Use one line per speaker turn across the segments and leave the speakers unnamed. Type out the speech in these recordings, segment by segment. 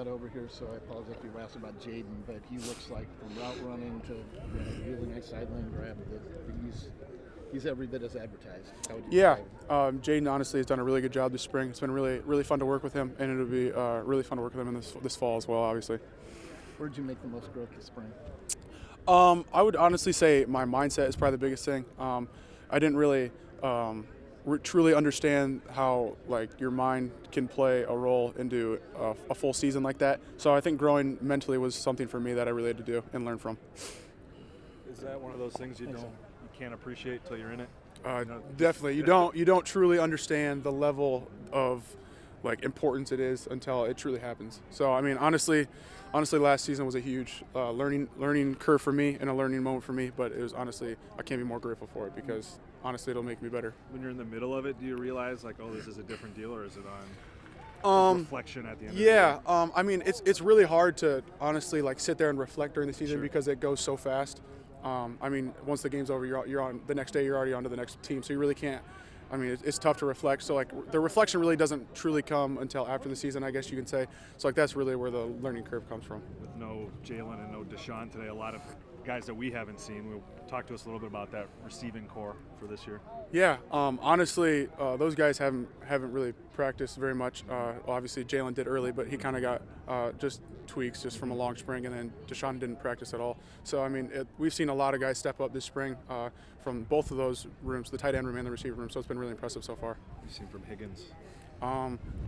Over here, so I apologize if you asked about Jaden, but he looks like from route running to really nice sideline grab that he's every bit as advertised. How would you describe him?
Jaden honestly has done a really good job this spring. It's been really fun to work with him, and it'll be really fun to work with him in this fall as well, obviously.
Where did you make the most growth this spring?
I would honestly say my mindset is probably the biggest thing. I didn't really truly understand how your mind can play a role into a full season like that. So I think growing mentally was something for me that I really had to do and learn from.
Is that one of those things you can't appreciate till you're in it?
Definitely, you don't truly understand the level of importance it is until it truly happens. So I mean, honestly, last season was a huge learning curve for me and a learning moment for me. But it was honestly, I can't be more grateful for it because honestly, it'll make me better.
When you're in the middle of it, do you realize oh, this is a different deal, or is it on reflection at the end?
Yeah, I mean, it's really hard to honestly sit there and reflect during the season because it goes so fast. I mean, once the game's over, you're on the next day. You're already on to the next team, so you really can't. I mean, it's tough to reflect. So the reflection really doesn't truly come until after the season, I guess you can say. So that's really where the learning curve comes from.
With no Jalen and no Deshaun today, a lot of guys that we haven't seen. Will talk to us a little bit about that receiving core for this year.
Yeah, honestly, those guys haven't really practiced very much. Obviously, Jalen did early, but he kind of got just tweaks just from a long spring, and then Deshaun didn't practice at all. So I mean, we've seen a lot of guys step up this spring from both of those rooms, the tight end room and the receiver room. So it's been really impressive so far.
You've seen from Higgins.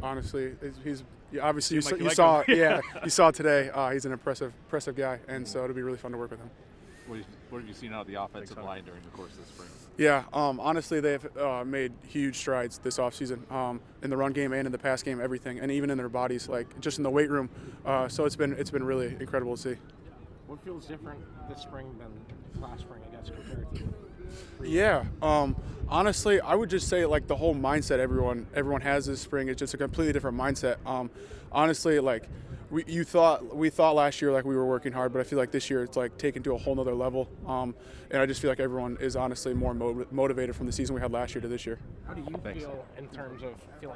Honestly, he's obviously you saw you saw today. He's an impressive guy, and so it'll be really fun to work with him.
What have you seen out of the offensive line during the course of the spring?
Yeah, honestly, they've made huge strides this offseason in the run game and in the pass game, everything, and even in their bodies, just in the weight room. So it's been really incredible to see.
What feels different this spring than last spring, I guess, compared to?
Yeah, honestly, I would just say the whole mindset everyone has this spring is just a completely different mindset. Honestly, we thought last year we were working hard, but I feel like this year it's taken to a whole nother level. And I just feel like everyone is honestly more motivated from the season we had last year to this year.
How do you feel in terms of feeling